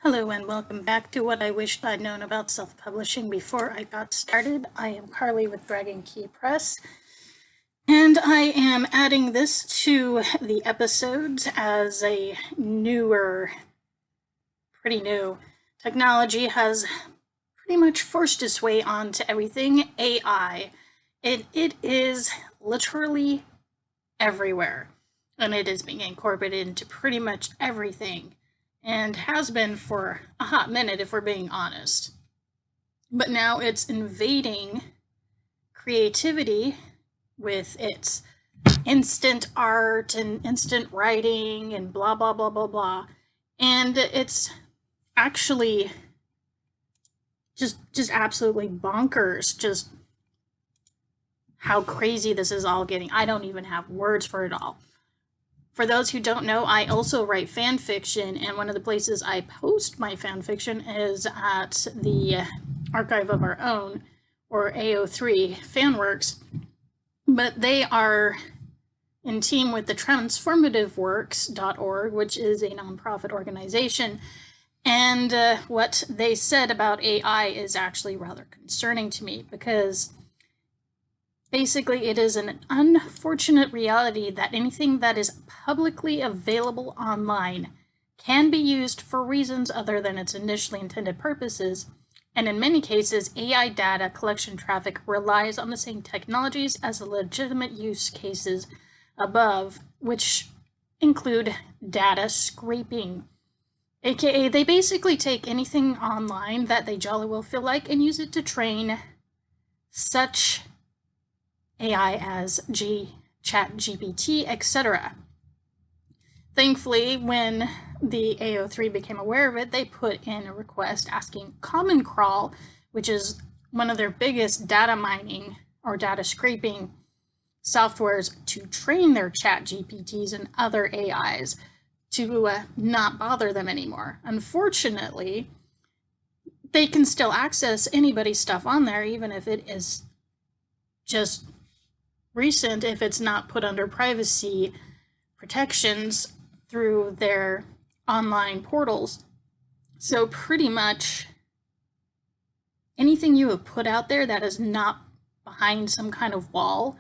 Hello and welcome back to What I Wished I'd Known About Self-Publishing Before I Got Started. I am Carly with Dragon Key Press, and I am adding this to the episodes as a pretty new technology has pretty much forced its way onto everything. AI. It is literally everywhere, and it is being incorporated into pretty much everything, and has been for a hot minute if we're being honest. But now it's invading creativity with its instant art and instant writing and blah blah blah blah blah. And it's actually just absolutely bonkers, just how crazy this is all getting. I don't even have words for it all. For those who don't know, I also write fan fiction, and one of the places I post my fan fiction is at the Archive of Our Own, or AO3 Fanworks. But they are in team with the transformativeworks.org, which is a nonprofit organization. And what they said about AI is actually rather concerning to me, because basically it is an unfortunate reality that anything that is publicly available online can be used for reasons other than its initially intended purposes. And in many cases, AI data collection traffic relies on the same technologies as the legitimate use cases above, which include data scraping. AKA, they basically take anything online that they jolly well feel like and use it to train such AI as ChatGPT, etc. Thankfully, when the AO3 became aware of it, they put in a request asking Common Crawl, which is one of their biggest data mining or data scraping softwares, to train their ChatGPTs and other AIs to not bother them anymore. Unfortunately, they can still access anybody's stuff on there, even if it is just recent, if it's not put under privacy protections through their online portals. So pretty much anything you have put out there that is not behind some kind of wall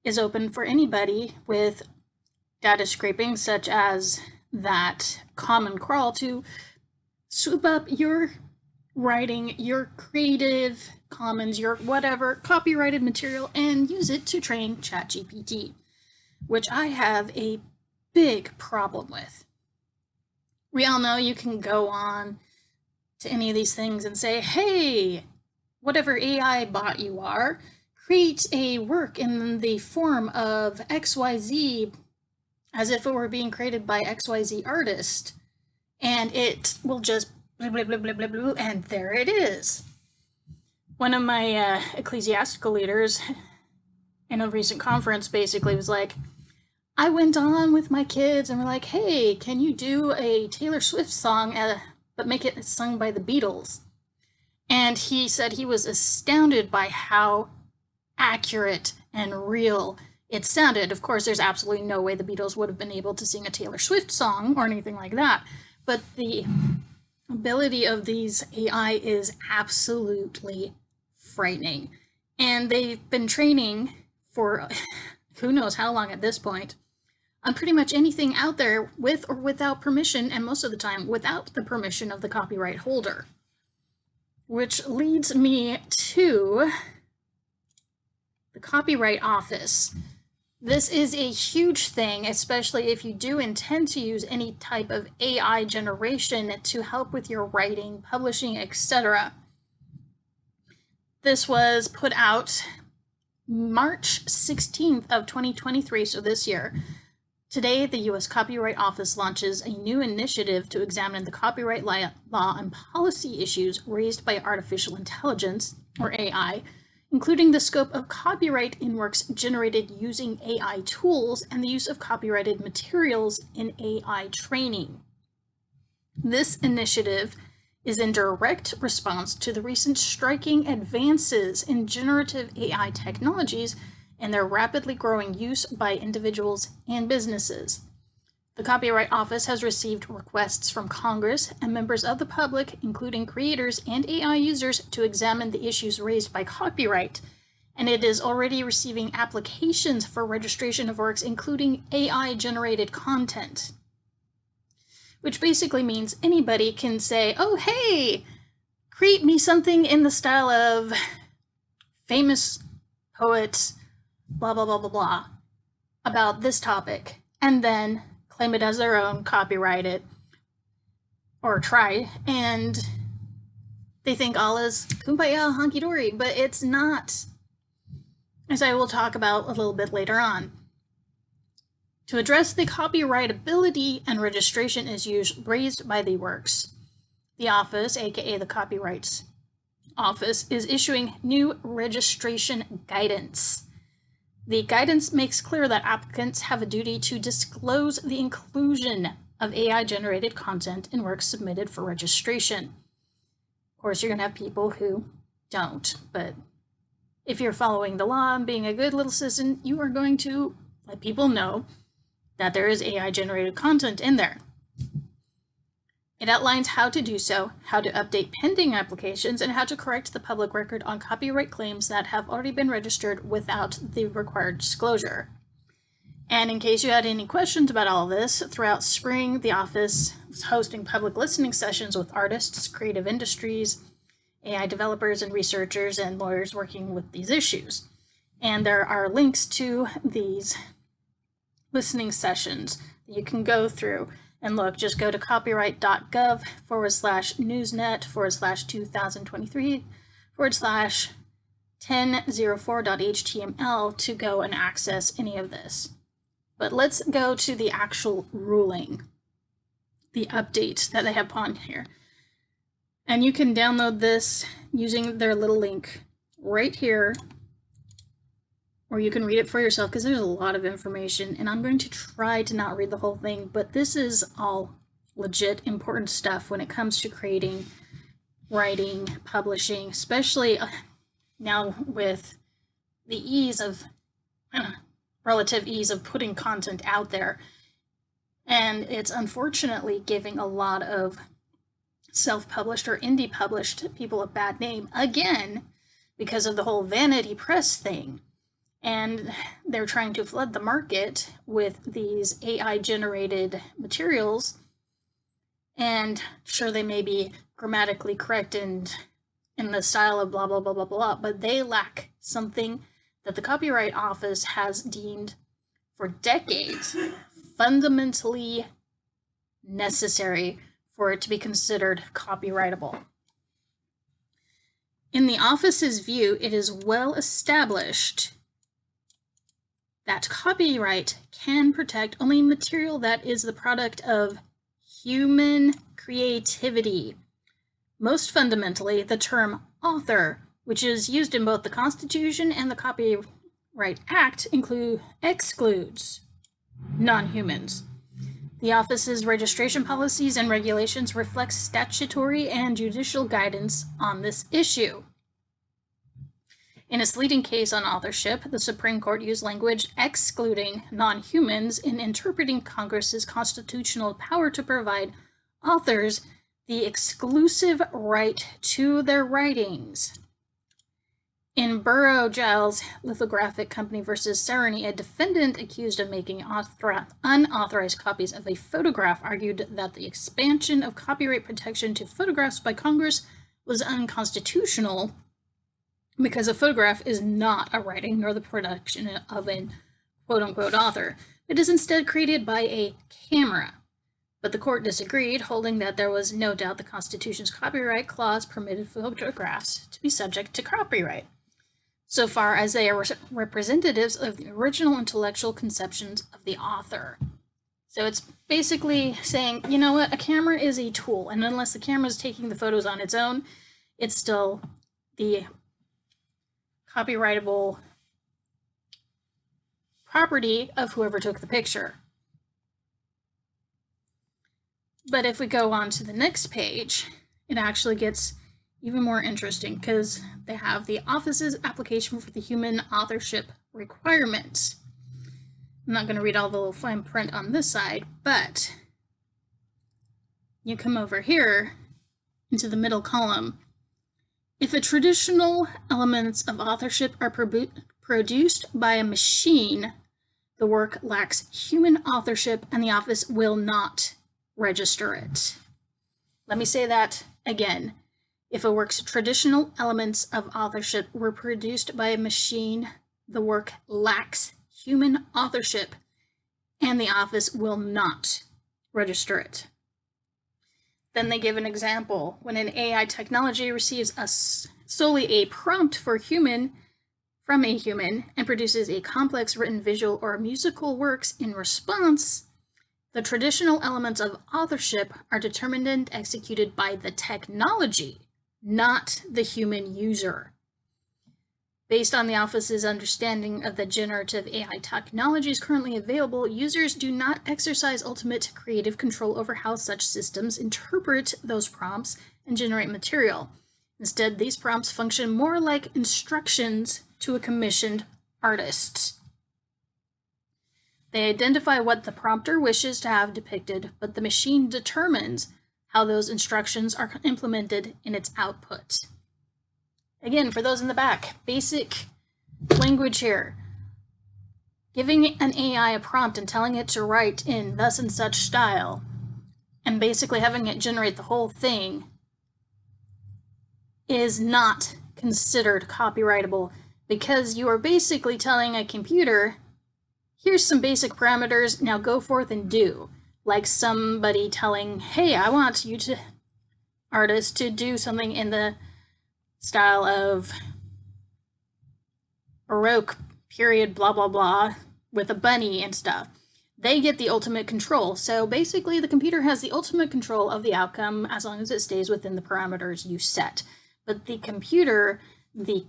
is open for anybody with data scraping, such as that Common Crawl, to swoop up your writing, your Creative Commons, your whatever copyrighted material, and use it to train ChatGPT, which I have a big problem with. We all know you can go on to any of these things and say, hey, whatever AI bot you are, create a work in the form of XYZ as if it were being created by XYZ artist, and it will just blah, blah, blah, blah, blah, blah, and there it is. One of my ecclesiastical leaders in a recent conference basically was like, I went on with my kids and we're like, hey, can you do a Taylor Swift song, but make it sung by the Beatles? And he said he was astounded by how accurate and real it sounded. Of course, there's absolutely no way the Beatles would have been able to sing a Taylor Swift song or anything like that. But the ability of these AI is absolutely frightening. And they've been training for who knows how long at this point on pretty much anything out there with or without permission, and most of the time without the permission of the copyright holder. Which leads me to the Copyright Office. This is a huge thing, especially if you do intend to use any type of AI generation to help with your writing, publishing, etc. This was put out March 16th of 2023, so this year. Today, the U.S. Copyright Office launches a new initiative to examine the copyright law and policy issues raised by artificial intelligence, or AI, including the scope of copyright in works generated using AI tools and the use of copyrighted materials in AI training. This initiative is in direct response to the recent striking advances in generative AI technologies and their rapidly growing use by individuals and businesses. The Copyright Office has received requests from Congress and members of the public, including creators and AI users, to examine the issues raised by copyright, and it is already receiving applications for registration of works, including AI-generated content. Which basically means anybody can say, oh, hey, create me something in the style of famous poets, blah, blah, blah, blah, blah, about this topic, and then claim it as their own, copyright it, or try, and they think all is kumbaya, honky-dory, but it's not, as I will talk about a little bit later on. To address the copyrightability and registration issues raised by the works, the office, aka the Copyright Office, is issuing new registration guidance. The guidance makes clear that applicants have a duty to disclose the inclusion of AI-generated content in works submitted for registration. Of course, you're going to have people who don't, but if you're following the law and being a good little citizen, you are going to let people know that there is AI-generated content in there. It outlines how to do so, how to update pending applications, and how to correct the public record on copyright claims that have already been registered without the required disclosure. And in case you had any questions about all of this, throughout spring, the office was hosting public listening sessions with artists, creative industries, AI developers, and researchers and lawyers working with these issues. And there are links to these listening sessions that you can go through and look. Just go to copyright.gov/newsnet/2023/1004.html to go and access any of this. But let's go to the actual ruling, the update that they have on here. And you can download this using their little link right here, or you can read it for yourself because there's a lot of information, and I'm going to try to not read the whole thing, but this is all legit important stuff when it comes to creating, writing, publishing, especially now with the ease of, relative ease of putting content out there. And it's unfortunately giving a lot of self-published or indie published people a bad name again because of the whole vanity press thing. And they're trying to flood the market with these AI-generated materials. And sure, they may be grammatically correct and in the style of blah, blah, blah, blah, blah, but they lack something that the Copyright Office has deemed for decades fundamentally necessary for it to be considered copyrightable. In the office's view, it is well established that copyright can protect only material that is the product of human creativity. Most fundamentally, the term author, which is used in both the Constitution and the Copyright Act, excludes non-humans. The office's registration policies and regulations reflect statutory and judicial guidance on this issue. In its leading case on authorship, the Supreme Court used language excluding non-humans in interpreting Congress's constitutional power to provide authors the exclusive right to their writings. In Burrough-Giles Lithographic Company versus Sereny, a defendant accused of making unauthorized copies of a photograph argued that the expansion of copyright protection to photographs by Congress was unconstitutional because a photograph is not a writing nor the production of an quote-unquote author. It is instead created by a camera. But the court disagreed, holding that there was no doubt the Constitution's copyright clause permitted photographs to be subject to copyright, so far as they are representatives of the original intellectual conceptions of the author. So it's basically saying, you know what, a camera is a tool, and unless the camera is taking the photos on its own, it's still the copyrightable property of whoever took the picture. But if we go on to the next page, it actually gets even more interesting because they have the office's application for the human authorship requirements. I'm not going to read all the little fine print on this side, but you come over here into the middle column. If the traditional elements of authorship are produced by a machine, the work lacks human authorship and the office will not register it. Let me say that again. If a work's traditional elements of authorship were produced by a machine, the work lacks human authorship and the office will not register it. Then they give an example. When an AI technology receives solely a prompt from a human and produces a complex written visual or musical works in response, the traditional elements of authorship are determined and executed by the technology, not the human user. Based on the office's understanding of the generative AI technologies currently available, users do not exercise ultimate creative control over how such systems interpret those prompts and generate material. Instead, these prompts function more like instructions to a commissioned artist. They identify what the prompter wishes to have depicted, but the machine determines how those instructions are implemented in its output. Again, for those in the back, basic language here. Giving an AI a prompt and telling it to write in thus and such style, and basically having it generate the whole thing, is not considered copyrightable because you are basically telling a computer, here's some basic parameters, now go forth and do. Like somebody telling, hey, I want you to, artist, to do something in the style of Baroque period, blah, blah, blah, with a bunny and stuff. They get the ultimate control. So basically the computer has the ultimate control of the outcome as long as it stays within the parameters you set. But the computer, the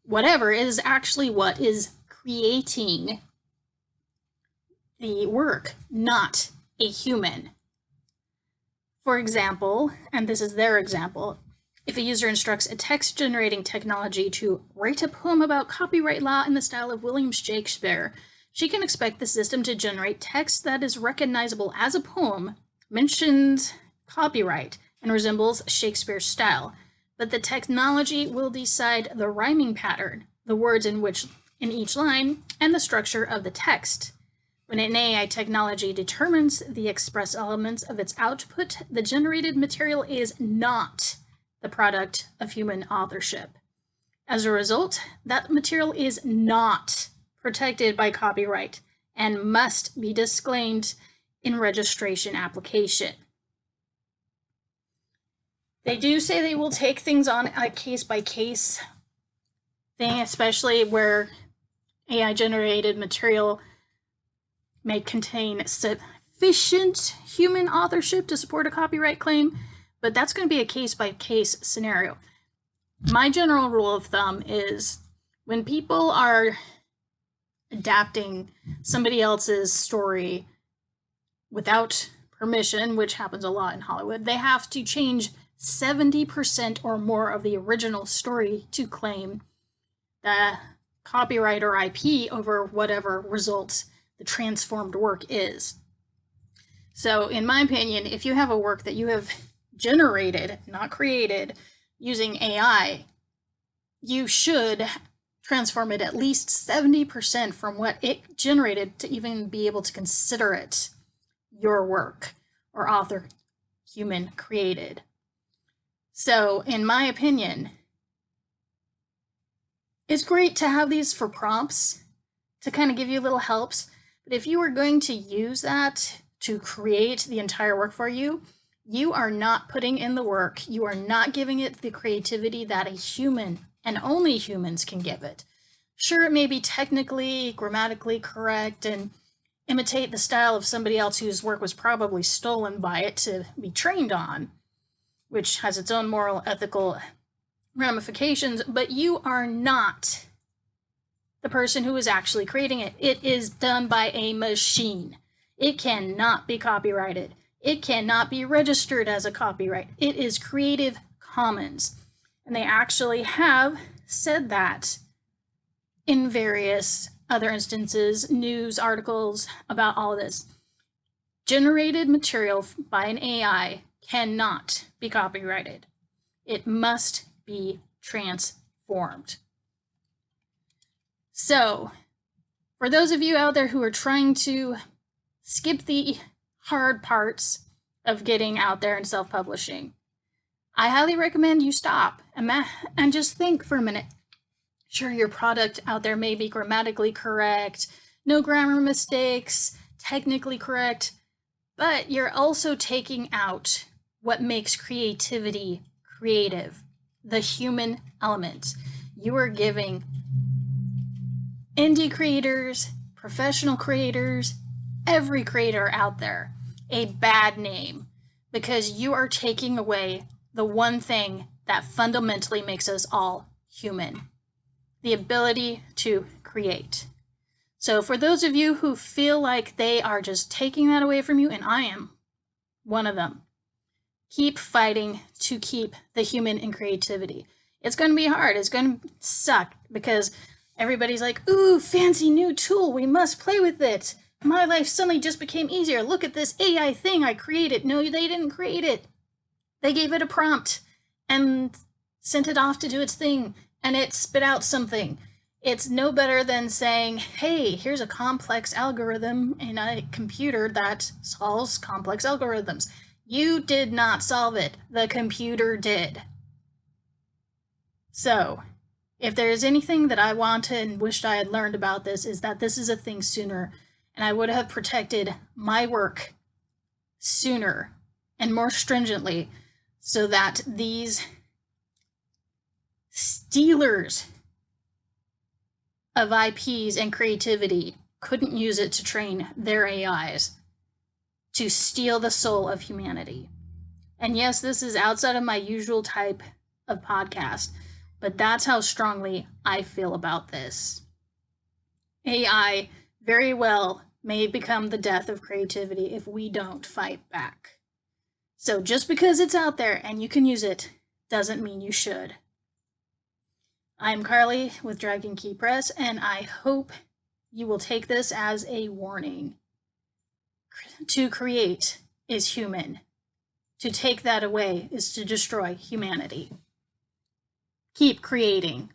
whatever, is actually what is creating the work, not a human. For example, and this is their example, if a user instructs a text-generating technology to write a poem about copyright law in the style of William Shakespeare, she can expect the system to generate text that is recognizable as a poem, mentions copyright, and resembles Shakespeare's style. But the technology will decide the rhyming pattern, the words in each line, and the structure of the text. When an AI technology determines the express elements of its output, the generated material is not the product of human authorship. As a result, that material is not protected by copyright and must be disclaimed in registration application. They do say they will take things on a case-by-case thing, especially where AI-generated material may contain sufficient human authorship to support a copyright claim, but that's going to be a case-by-case scenario. My general rule of thumb is when people are adapting somebody else's story without permission, which happens a lot in Hollywood, they have to change 70% or more of the original story to claim the copyright or IP over whatever result the transformed work is. So in my opinion, if you have a work that you have generated, not created, using AI, you should transform it at least 70% from what it generated to even be able to consider it your work or author human created. So in my opinion, it's great to have these for prompts to kind of give you little helps, but if you are going to use that to create the entire work for you, you are not putting in the work. You are not giving it the creativity that a human and only humans can give it. Sure, it may be technically, grammatically correct and imitate the style of somebody else whose work was probably stolen by it to be trained on, which has its own moral, ethical ramifications, but you are not the person who is actually creating it. It is done by a machine. It cannot be copyrighted. It cannot be registered as a copyright. It is Creative Commons. And they actually have said that in various other instances, news articles about all of this. Generated material by an AI cannot be copyrighted. It must be transformed. So, for those of you out there who are trying to skip the hard parts of getting out there and self-publishing, I highly recommend you stop and just think for a minute. Sure, your product out there may be grammatically correct, no grammar mistakes, technically correct, but you're also taking out what makes creativity creative, the human element. You are giving indie creators, professional creators, every creator out there a bad name because you are taking away the one thing that fundamentally makes us all human, the ability to create. So for those of you who feel like they are just taking that away from you, and I am one of them, keep fighting to keep the human in creativity. It's going to be hard. It's going to suck because everybody's like, ooh, fancy new tool. We must play with it. My life suddenly just became easier. Look at this AI thing I created. No, they didn't create it. They gave it a prompt and sent it off to do its thing, and it spit out something. It's no better than saying, hey, here's a complex algorithm in a computer that solves complex algorithms. You did not solve it. The computer did. So, if there is anything that I want and wished I had learned about this, is that this is a thing sooner, and I would have protected my work sooner and more stringently so that these stealers of IPs and creativity couldn't use it to train their AIs to steal the soul of humanity. And yes, this is outside of my usual type of podcast, but that's how strongly I feel about this. AI very well may become the death of creativity if we don't fight back. So just because it's out there and you can use it doesn't mean you should. I'm Carly with Dragon Key Press, and I hope you will take this as a warning. To create is human. To take that away is to destroy humanity. Keep creating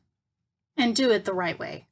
and do it the right way.